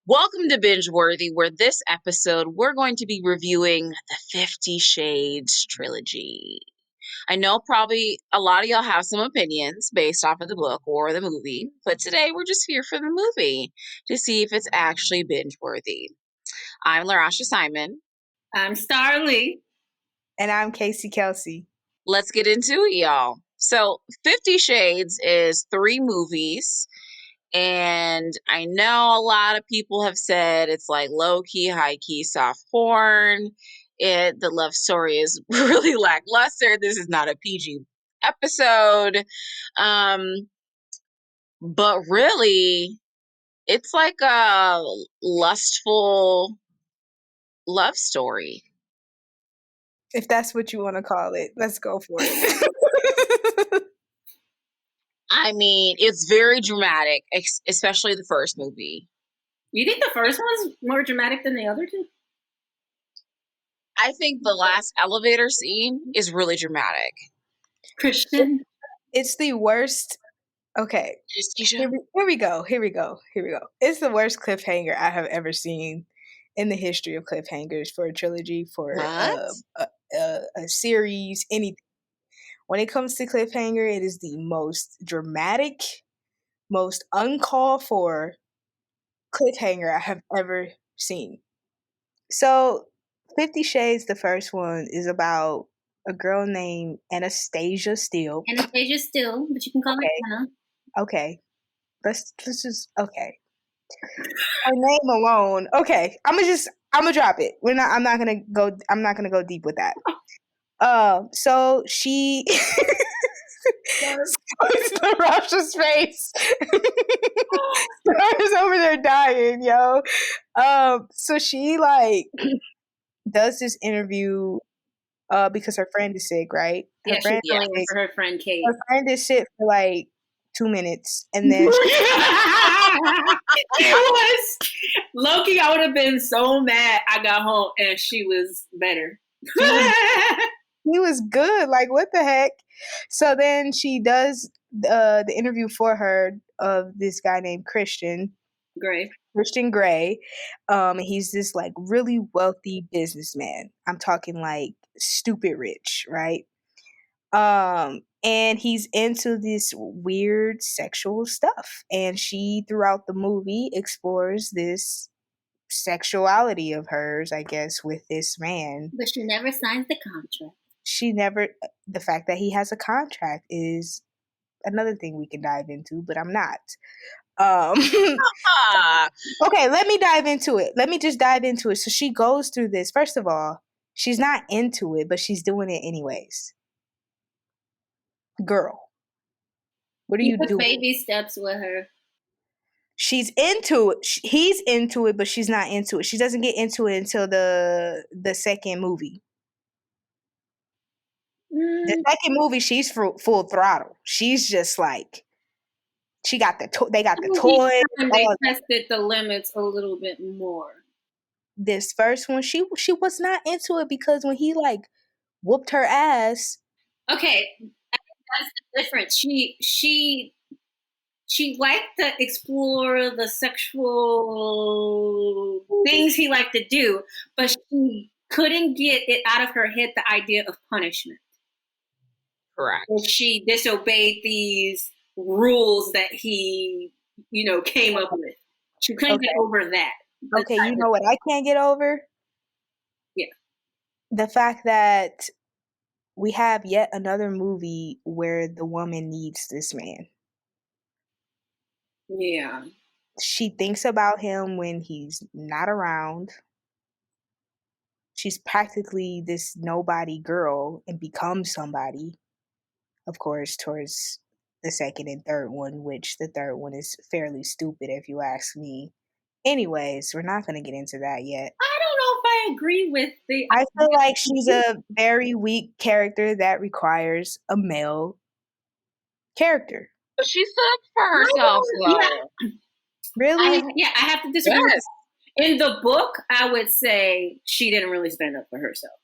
Welcome to Binge Worthy, where this episode we're going to be reviewing the 50 Shades trilogy. I know probably a lot of y'all have some opinions based off of the book or the movie, but today we're just here for the movie to see if it's actually binge worthy. I'm Larasha Simon. I'm Starly. And I'm Casey Kelsey. Let's get into it, y'all. So 50 Shades is 3 movies. And I know a lot of people have said it's like low-key, high-key, soft porn. The love story is really lackluster. This is not a PG episode. But really, it's like a lustful love story. If that's what you want to call it, let's go for it. I mean, it's very dramatic, especially the first movie. You think the first one's more dramatic than the other two? I think the last elevator scene is really dramatic. Christian? It's the worst. Okay. Here we go. It's the worst cliffhanger I have ever seen in the history of cliffhangers for a trilogy, for a series, anything. When it comes to cliffhanger, it is the most dramatic, most uncalled for cliffhanger I have ever seen. So, 50 Shades, the first one, is about a girl named Anastasia Steele. Anastasia Steele, but you can call her Anna. Okay. Let's just, okay. Her name alone. Okay. I'm gonna drop it. I'm not gonna go deep with that. So she it's the Russia's face. Star's over there dying, yo. So she does this interview because her friend is sick, right? She's filling in for her friend Kate. Her friend is sick for 2 minutes, and then it was Loki. I would have been so mad. I got home and she was better. He was good. What the heck? So then she does the interview for her of this guy named Christian Grey. He's this really wealthy businessman. I'm talking stupid rich, right? And he's into this weird sexual stuff. And she, throughout the movie, explores this sexuality of hers, I guess, with this man. But she never signs the contract. The fact that he has a contract is another thing we can dive into, but I'm not. Okay, let me dive into it. Let me just dive into it. So she goes through this. First of all, she's not into it, but she's doing it anyways. Girl, what are you doing? Baby steps with her. She's into it. He's into it, but she's not into it. She doesn't get into it until the second movie. The second movie, she's full throttle. She's just she got they got the toy. They tested the limits a little bit more. This first one, she was not into it because when he whooped her ass. Okay, that's the difference. She liked to explore the sexual things he liked to do, but she couldn't get it out of her head the idea of punishment. Correct. She disobeyed these rules that he, came up with. She couldn't get over that. Okay, you know what I can't get over? Yeah. The fact that we have yet another movie where the woman needs this man. Yeah. She thinks about him when he's not around. She's practically this nobody girl and becomes somebody, of course, towards the second and third one, which the third one is fairly stupid if you ask me. Anyways, we're not going to get into that yet. I don't know if I agree with the... I feel like she's a very weak character that requires a male character. But she stood up for herself, though. Yeah. Really? I have to disagree. Yes. In the book, I would say she didn't really stand up for herself.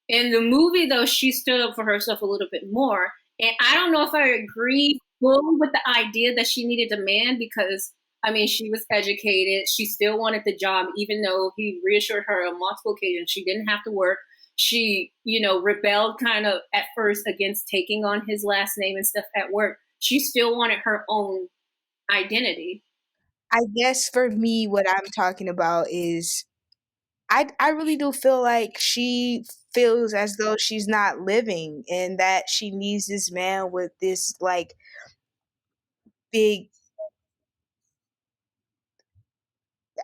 In the movie, though, she stood up for herself a little bit more. And I don't know if I agree fully with the idea that she needed a man because, I mean, she was educated. She still wanted the job, even though he reassured her on multiple occasions she didn't have to work. She, rebelled kind of at first against taking on his last name and stuff at work. She still wanted her own identity. I guess for me, what I'm talking about is I really do feel like she feels as though she's not living and that she needs this man with this like big,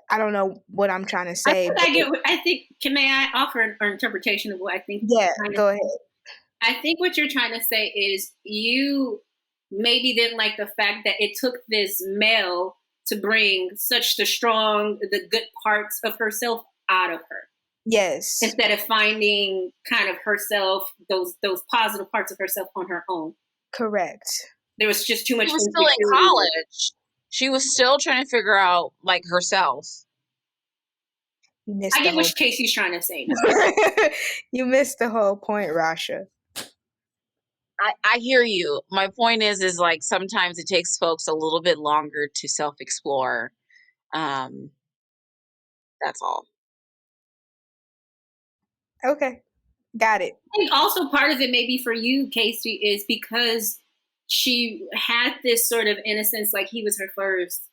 I don't know what I'm trying to I say, think but I get. I think. May I offer an interpretation of what I think? yeah, go ahead. I think what you're trying to say is you maybe didn't like the fact that it took this male to bring the good parts of herself out of her. Yes. Instead of finding kind of herself, those positive parts of herself on her own. Correct. There was just too much. She was still in college. She was still trying to figure out like herself. I get what Casey's trying to say. You missed the whole point, Rasha. I hear you. My point is like sometimes it takes folks a little bit longer to self-explore. That's all. Okay. Got it. I think also part of it maybe for you, Casey, is because she had this sort of innocence, like he was her first,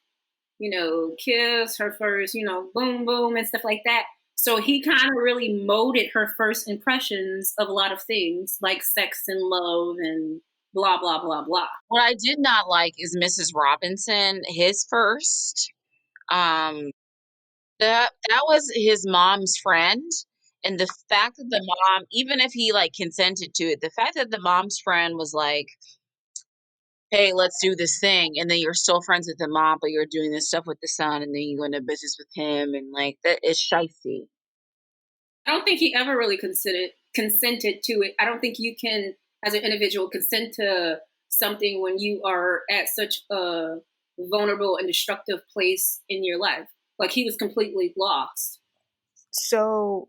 kiss, her first, boom, boom, and stuff like that. So he kind of really molded her first impressions of a lot of things, like sex and love and blah, blah, blah, blah. What I did not like is Mrs. Robinson, his first. That was his mom's friend. And the fact that the mom, even if he like consented to it, the fact that the mom's friend was like, hey, let's do this thing. And then you're still friends with the mom, but you're doing this stuff with the son. And then you go into business with him. And like, that is shifty. I don't think he ever really consented to it. I don't think you can, as an individual, consent to something when you are at such a vulnerable and destructive place in your life. Like he was completely lost. So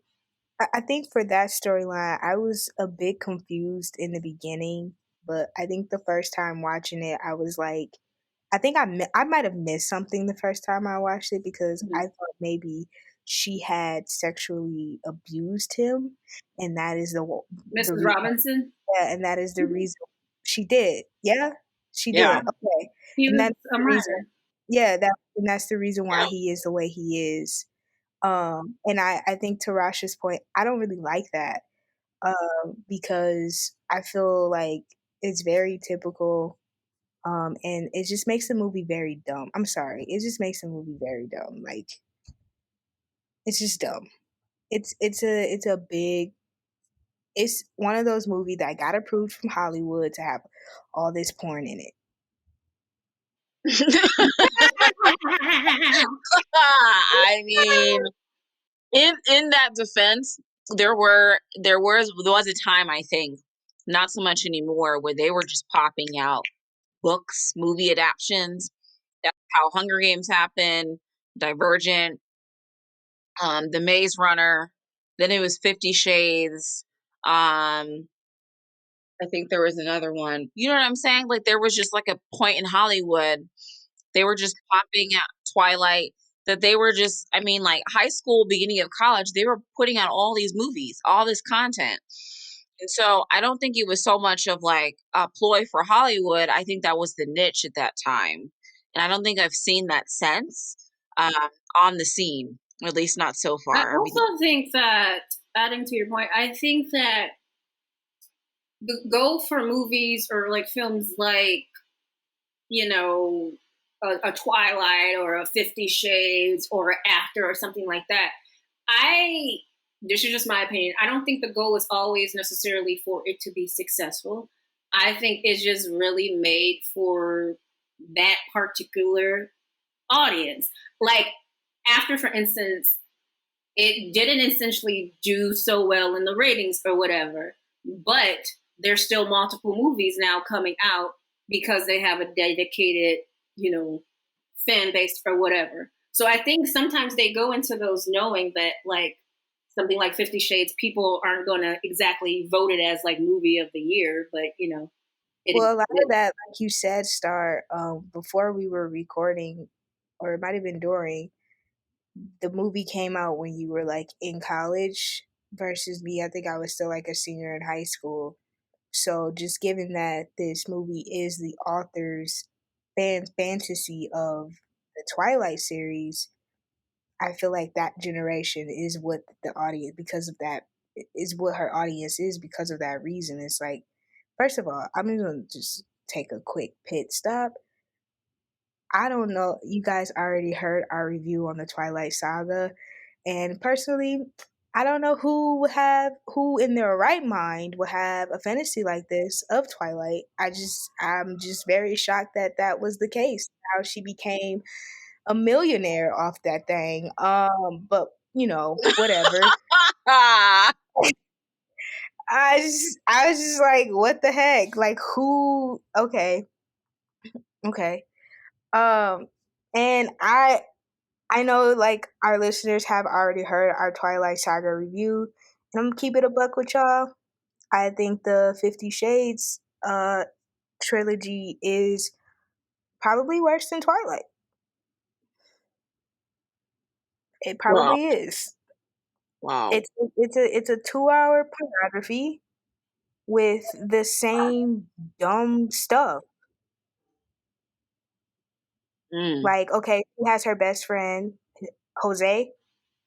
I think for that storyline, I was a bit confused in the beginning, but I think the first time watching it, I was like, I think I might have missed something the first time I watched it because I thought maybe she had sexually abused him, and that is Mrs. Robinson. Yeah, and that is the reason she did. Yeah, she did. Okay, and that's the reason. Yeah, that's the reason why he is the way he is. And I think to Rasha's point, I don't really like that because I feel like it's very typical. And it just makes the movie very dumb. I'm sorry. It just makes the movie very dumb. Like, it's just dumb. It's one of those movies that got approved from Hollywood to have all this porn in it. I mean, in that defense, there was a time, I think, not so much anymore, where they were just popping out books, movie adaptions. That's how Hunger Games happened, Divergent, The Maze Runner. Then it was 50 Shades. I think there was another one. You know what I'm saying? Like there was just like a point in Hollywood. They were just popping out Twilight. That they were just, I mean, like high school, beginning of college, they were putting out all these movies, all this content. And so I don't think it was so much of like a ploy for Hollywood. I think that was the niche at that time. And I don't think I've seen that since on the scene, at least not so far. I also think that, adding to your point, I think that the goal for movies or like films like, a Twilight or a 50 Shades or After or something like that, this is just my opinion, I don't think the goal is always necessarily for it to be successful. I think it's just really made for that particular audience. Like After, for instance, it didn't essentially do so well in the ratings or whatever, but there's still multiple movies now coming out because they have a dedicated, fan base or whatever. So I think sometimes they go into those knowing that like something like 50 Shades, people aren't going to exactly vote it as like movie of the year, but Well, a lot of that, like you said, Star, before we were recording, or it might have been during, the movie came out when you were like in college versus me. I think I was still like a senior in high school. So just given that this movie is the author's fantasy of the Twilight series, I feel like that generation is what the audience, because of that, is what her audience is because of that reason. It's like, first of all, I'm going to just take a quick pit stop. I don't know, you guys already heard our review on the Twilight Saga, and personally, I don't know who in their right mind would have a fantasy like this of Twilight. I'm just very shocked that that was the case. How she became a millionaire off that thing. But whatever. I was just like, what the heck? Like, who? Okay, okay. And I know like our listeners have already heard our Twilight Saga review, and I'm gonna keep it a buck with y'all. I think the 50 Shades trilogy is probably worse than Twilight. It Wow. probably is. Wow. It's a 2-hour pornography with the same dumb stuff. Like, okay, she has her best friend, Jose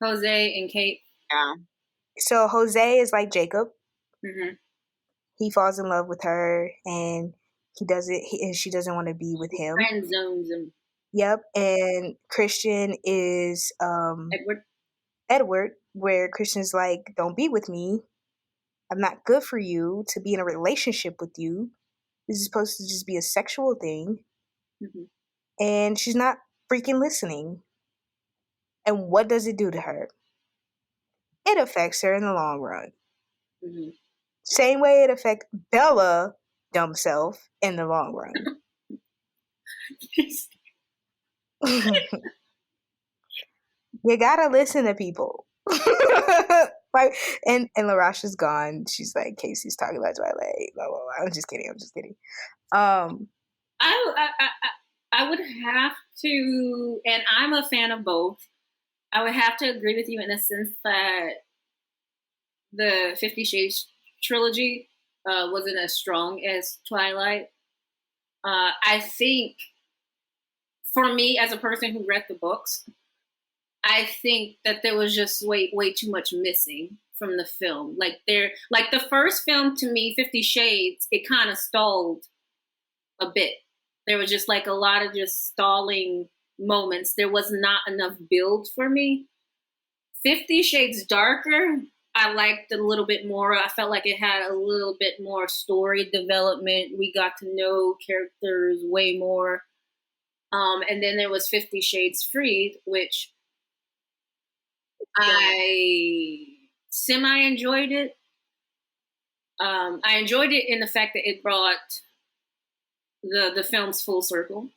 and Kate. Yeah. So Jose is like Jacob. Mm-hmm. He falls in love with her, and and she doesn't want to be with him. Friend zones him. Yep. And Christian is Edward, where Christian's like, don't be with me. I'm not good for you to be in a relationship with you. This is supposed to just be a sexual thing. Mm-hmm. And she's not freaking listening. And what does it do to her? It affects her in the long run. Mm-hmm. Same way it affects Bella, dumb self, in the long run. You gotta listen to people. Like, and LaRasha's gone. She's like, Casey's talking about Twilight. Blah, blah, blah. I'm just kidding. I would have to, and I'm a fan of both. I would have to agree with you in the sense that the 50 Shades trilogy wasn't as strong as Twilight. I think, for me, as a person who read the books, I think that there was just way too much missing from the film. Like the first film, to me, 50 Shades, it kind of stalled a bit. There was just like a lot of just stalling moments. There was not enough build for me. 50 Shades Darker, I liked a little bit more. I felt like it had a little bit more story development. We got to know characters way more. And then there was 50 Shades Freed, which I semi-enjoyed it. I enjoyed it in the fact that it brought the films full circle.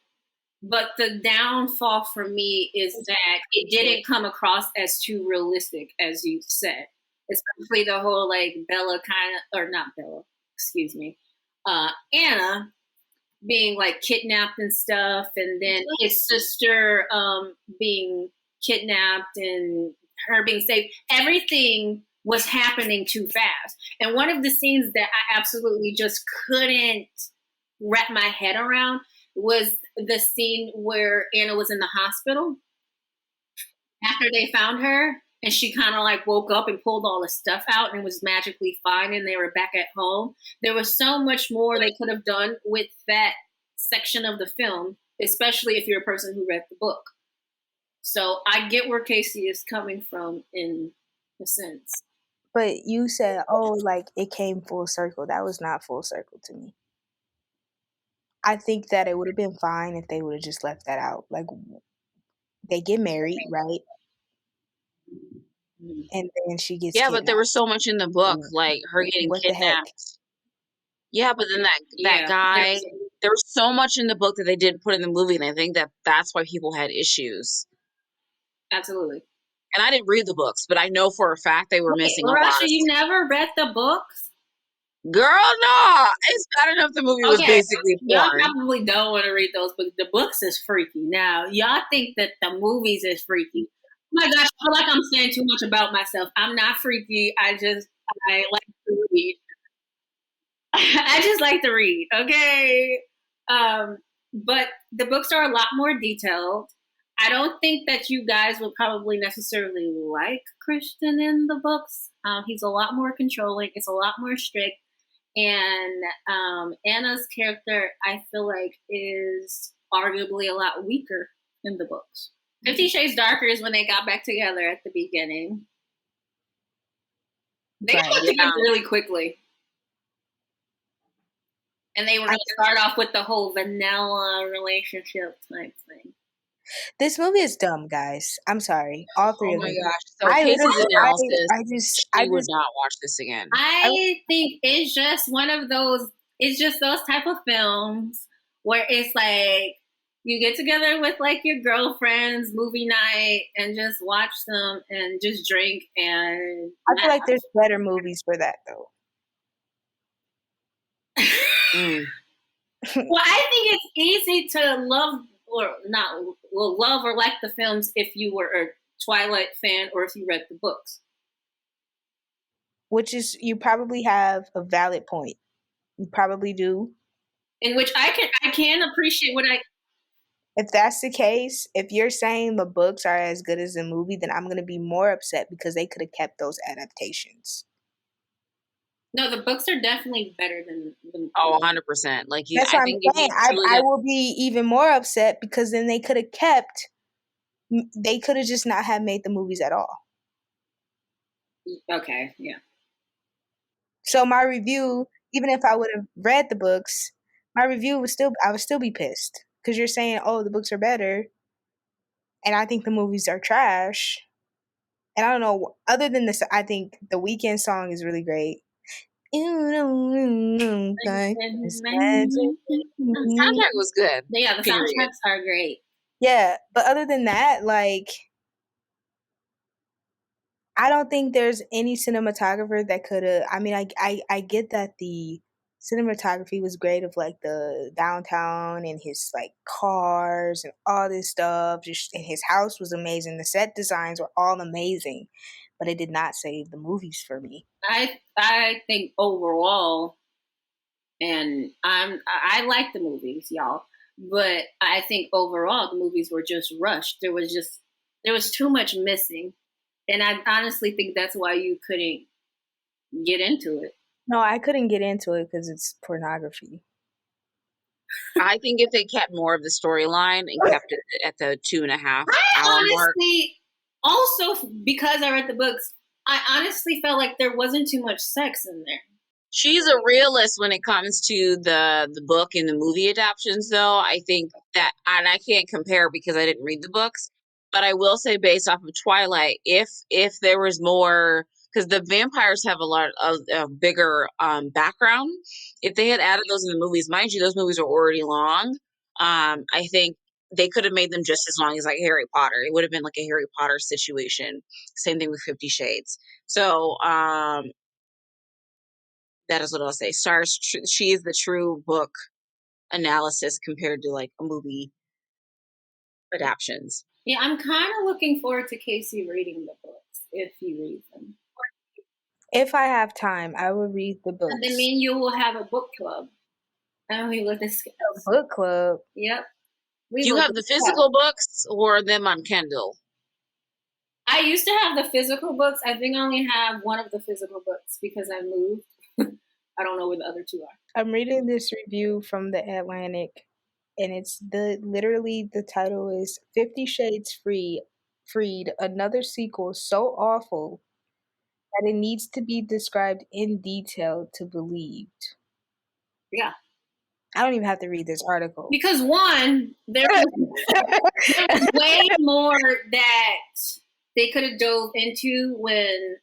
But the downfall for me is that it didn't come across as too realistic, as you said. Especially the whole like Bella or not Bella, excuse me, Anna being like kidnapped and stuff, and then his sister being kidnapped and her being saved. Everything was happening too fast. And one of the scenes that I absolutely just couldn't wrap my head around was the scene where Anna was in the hospital after they found her, and she kind of like woke up and pulled all the stuff out and was magically fine, and they were back at home. There was so much more they could have done with that section of the film, especially if you're a person who read the book. So I get where Casey is coming from in a sense. But you said, oh, like it came full circle. That was not full circle to me. I think that it would have been fine if they would have just left that out. Like, they get married, right? And then she gets Yeah, kidnapped. but there was so much in the book, like her getting kidnapped. Yeah, but then that guy, there was so much in the book that they didn't put in the movie, and I think that's why people had issues. Absolutely. And I didn't read the books, but I know for a fact they were missing a lot of Russia, you never read the books? Girl, no. It's bad enough the movie was basically y'all porn. probably don't want to read those books. The books is freaky. Now, y'all think that the movies is freaky. Oh my gosh, I feel like I'm saying too much about myself. I'm not freaky. I like to read. I just like to read, okay? But the books are a lot more detailed. I don't think that you guys would probably necessarily like Christian in the books. He's a lot more controlling. It's a lot more strict. And Anna's character, I feel like, is arguably a lot weaker in the books. 50 Shades Darker is when they got back together at the beginning. They got together really quickly. And they were going to start off with the whole vanilla relationship type thing. This movie is dumb, guys. I'm sorry. All three of them. Oh my gosh. So Casey's analysis, I would not watch this again. I think it's just one of those, it's just those type of films where it's like, you get together with like your girlfriends, movie night, and just watch them and just drink. And I feel like there's better movies for that, though. Well, I think it's easy to love or like the films if you were a Twilight fan or if you read the books. Which is, you probably have a valid point. You probably do. In which I can appreciate If that's the case, if you're saying the books are as good as the movie, then I'm going to be more upset because they could have kept those adaptations. No, the books are definitely better than the movie. Oh, 100%. Like that's what I'm saying. I will be even more upset because then they could have just not have made the movies at all. Okay, yeah. So my review, even if I would have read the books, my review I would still be pissed because you're saying, oh, the books are better, and I think the movies are trash. And I don't know. Other than this, I think the Weeknd song is really great. The soundtrack was good. Yeah, the soundtracks are great. Yeah, but other than that, like, I don't think there's any cinematographer that could have. I mean, I get that the cinematography was great of like the downtown and his like cars and all this stuff. And his house was amazing. The set designs were all amazing, but it did not save the movies for me. I think overall, and I like the movies, y'all, but I think overall the movies were just rushed. There was too much missing. And I honestly think that's why you couldn't get into it. No, I couldn't get into it because it's pornography. I think if they kept more of the storyline and kept it at the 2.5 hour mark. Also, because I read the books, I honestly felt like there wasn't too much sex in there. She's a realist when it comes to the book and the movie adaptations, though. I think that, and I can't compare because I didn't read the books, but I will say based off of Twilight, if there was more, because the vampires have a lot of a bigger background. If they had added those in the movies, mind you, those movies are already long. I think they could have made them just as long as like Harry Potter. It would have been like a Harry Potter situation. Same thing with 50 Shades. So that is what I'll say. Stars, she is the true book analysis compared to like a movie adaptions. Yeah, I'm kind of looking forward to Casey reading the books if he reads them. If I have time, I will read the books. That means you will have a book club. And we will discuss. A book club? Yep. Do you have the physical books or them on Kindle? I used to have the physical books. I think I only have one of the physical books because I moved. I don't know where the other two are. I'm reading this review from The Atlantic, and it's literally the title is 50 Shades Freed, another sequel so awful that it needs to be described in detail to believed. Yeah. I don't even have to read this article. Because one, there was way more that they could have dove into when,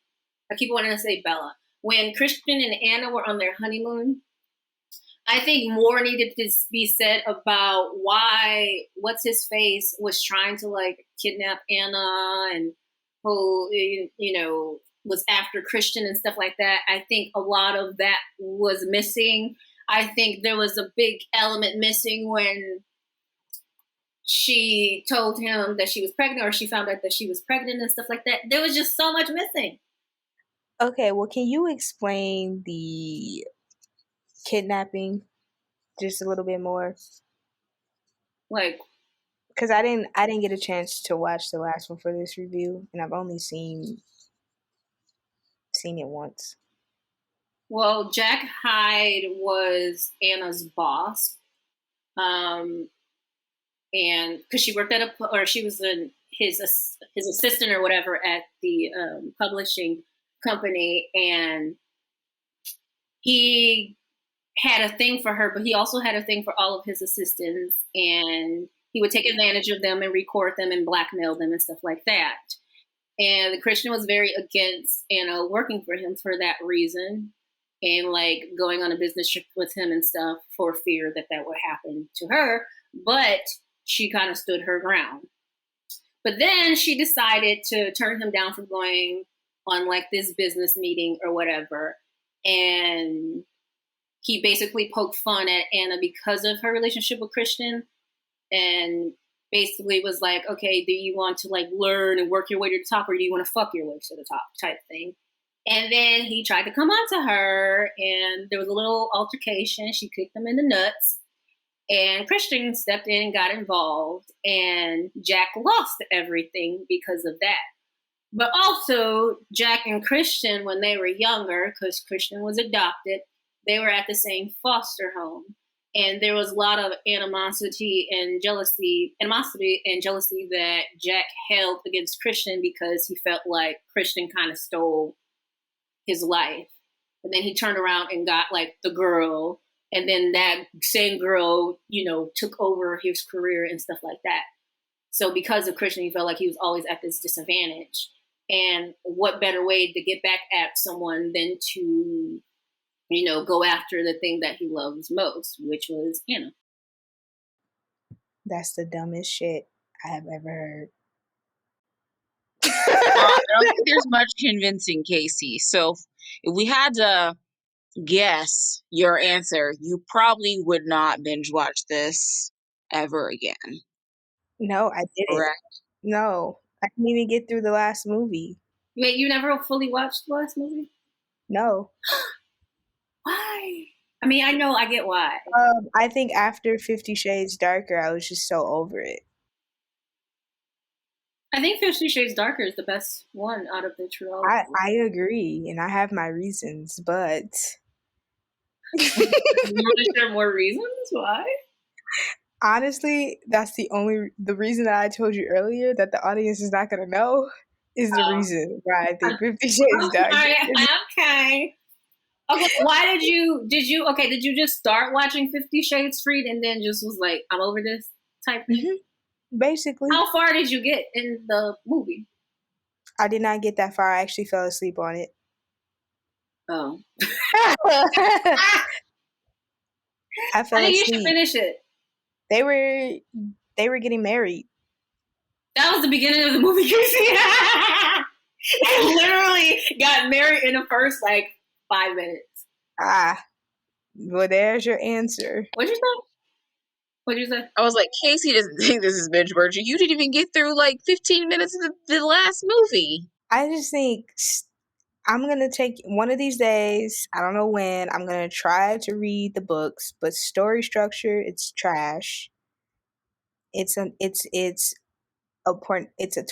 I keep wanting to say Bella, when Christian and Anna were on their honeymoon. I think more needed to be said about why what's his face was trying to like kidnap Anna and who, was after Christian and stuff like that. I think a lot of that was missing. I think there was a big element missing when she told him that she was pregnant, or she found out that she was pregnant and stuff like that. There was just so much missing. Okay, well, can you explain the kidnapping just a little bit more? Like, because I didn't get a chance to watch the last one for this review, and I've only seen it once. Well, Jack Hyde was Anna's boss, and because she worked she was his assistant or whatever at the publishing company, and he had a thing for her, but he also had a thing for all of his assistants, and he would take advantage of them and record them and blackmail them and stuff like that. And Christian was very against Anna working for him for that reason, and like going on a business trip with him and stuff for fear that would happen to her. But she kind of stood her ground. But then she decided to turn him down from going on like this business meeting or whatever. And he basically poked fun at Anna because of her relationship with Christian, and basically was like, okay, do you want to like learn and work your way to the top, or do you want to fuck your way to the top type thing? And then he tried to come on to her, and there was a little altercation. She kicked him in the nuts, and Christian stepped in and got involved, and Jack lost everything because of that. But also, Jack and Christian, when they were younger, because Christian was adopted, they were at the same foster home. And there was a lot of animosity and jealousy that Jack held against Christian because he felt like Christian kind of stole his life. And then he turned around and got like the girl. And then that same girl, took over his career and stuff like that. So because of Christian, he felt like he was always at this disadvantage. And what better way to get back at someone than to go after the thing that he loves most, which was Anna. That's the dumbest shit I have ever heard. I don't think there's much convincing Casey. So if we had to guess your answer, you probably would not binge watch this ever again. No, I didn't. Correct. No, I didn't even get through the last movie. Wait, you never fully watched the last movie? No. Why? I mean, I know, I get why. I think after 50 Shades Darker, I was just so over it. I think 50 Shades Darker is the best one out of the trilogy. I agree, and I have my reasons, but... You want to share more reasons? Why? Honestly, that's the reason that I told you earlier that the audience is not going to know is the reason why I think 50 Shades Darker. Okay. Okay, why did you just start watching 50 Shades Freed and then just was like, I'm over this type thing? Mm-hmm. Basically. How far did you get in the movie? I did not get that far. I actually fell asleep on it. Oh. I fell asleep. You should finish it. They were getting married. That was the beginning of the movie, Casey. They literally got married in the first 5 minutes. Well, there's your answer. What'd you say? I was like, Casey doesn't think this is binge worthy. You didn't even get through 15 minutes of the last movie. I just think I'm going to take one of these days, I don't know when, I'm going to try to read the books, but story structure, it's trash. It's a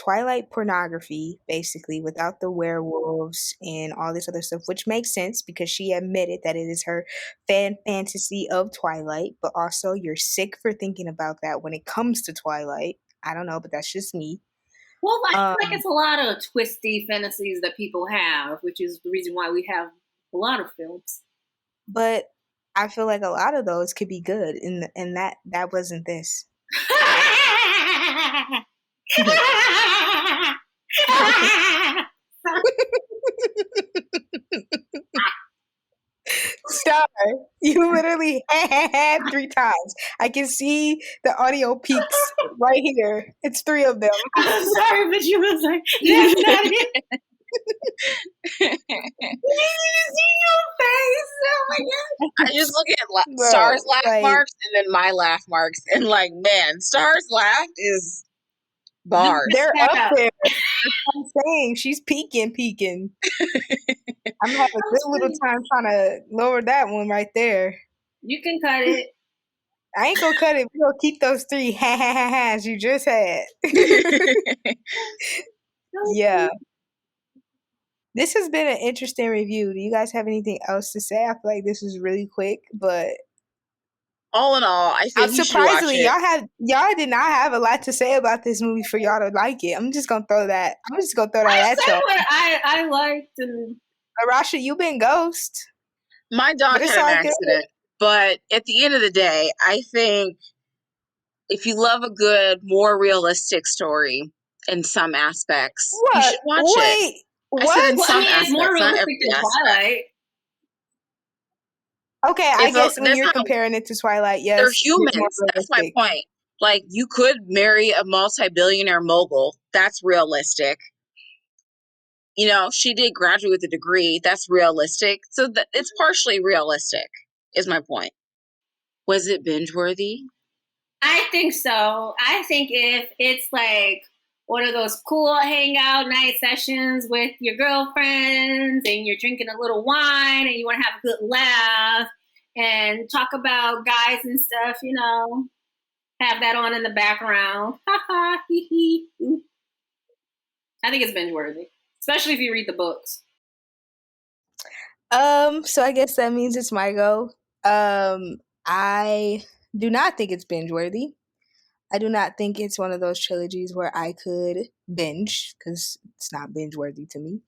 Twilight pornography, basically, without the werewolves and all this other stuff, which makes sense because she admitted that it is her fantasy of Twilight, but also you're sick for thinking about that when it comes to Twilight. I don't know, but that's just me. Well, I feel like it's a lot of twisty fantasies that people have, which is the reason why we have a lot of films. But I feel like a lot of those could be good, and that wasn't this. Star, you literally had 3 times. I can see the audio peaks right here. It's 3 of them. I'm sorry, but you was like, that's not it. You see your face. Oh my god. I just look at Star's laugh marks and then my laugh marks, and like, man, Star's laugh is bars. They're up there. That's what I'm saying. She's peaking. I'm having a good little time trying to lower that one right there. You can cut it. I ain't gonna cut it. We're gonna keep those 3 ha-ha-ha-has you just had. Yeah. This has been an interesting review. Do you guys have anything else to say? I feel like this was really quick, but all in all, I think surprisingly, y'all did not have a lot to say about this movie for y'all to like it. I'm just gonna throw that at y'all. What I liked. And Arasha, you been ghost. My dog had an accident, but at the end of the day, I think if you love a good, more realistic story in some aspects, you should watch it. What? I said in some aspects, more not realistic every than aspect. Twilight. Okay, I guess when you're comparing it to Twilight, yes. They're humans. That's my point. Like, you could marry a multi-billionaire mogul. That's realistic. You know, she did graduate with a degree. That's realistic. So it's partially realistic, is my point. Was it binge worthy? I think so. I think if it's like one of those cool hangout night sessions with your girlfriends and you're drinking a little wine and you want to have a good laugh and talk about guys and stuff, you know, have that on in the background. Ha ha, hee hee. I think it's binge worthy, especially if you read the books. So I guess that means it's my go. I do not think it's binge worthy. I do not think it's one of those trilogies where I could binge, because it's not binge worthy to me.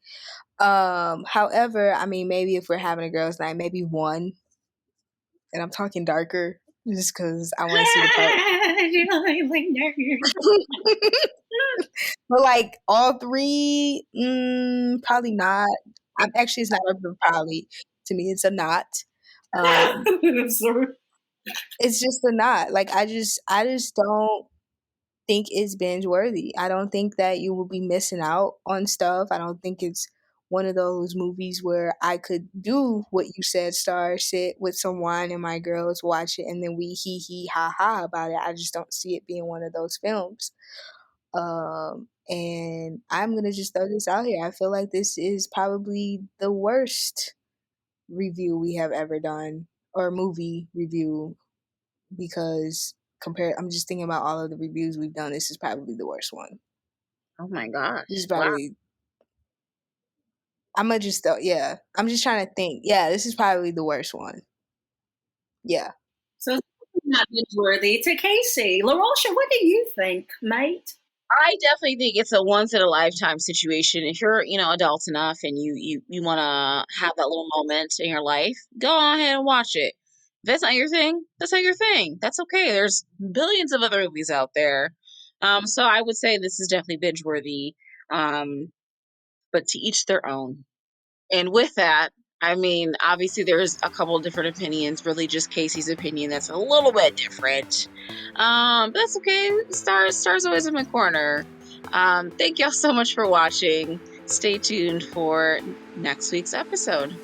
However, I mean, maybe if we're having a girls' night, maybe one, and I'm talking darker, just because I want to see the part. But like all 3, probably not. Actually, it's not a probably. To me, it's a not. I'm sorry. It's just a not. Like, I just don't think it's binge worthy. I don't think that you will be missing out on stuff. I don't think it's one of those movies where I could do what you said, Star, sit with some wine and my girls, watch it, and then we hee hee ha ha about it. I just don't see it being one of those films. And I'm gonna just throw this out here. I feel like this is probably the worst review we have ever done, or movie review, because I'm just thinking about all of the reviews we've done. This is probably the worst one. Oh my gosh. This is probably, I'm just trying to think. Yeah, this is probably the worst one. Yeah. So it's not binge worthy. To Casey. LaRosha, what do you think, mate? I definitely think it's a once in a lifetime situation. If you're, adult enough and you want to have that little moment in your life, go ahead and watch it. If that's not your thing, that's not your thing. That's okay. There's billions of other movies out there. So I would say this is definitely binge worthy. But to each their own. And with that, I mean, obviously there's a couple of different opinions, really just Casey's opinion that's a little bit different. But that's okay. Stars always in my corner. Thank y'all so much for watching. Stay tuned for next week's episode.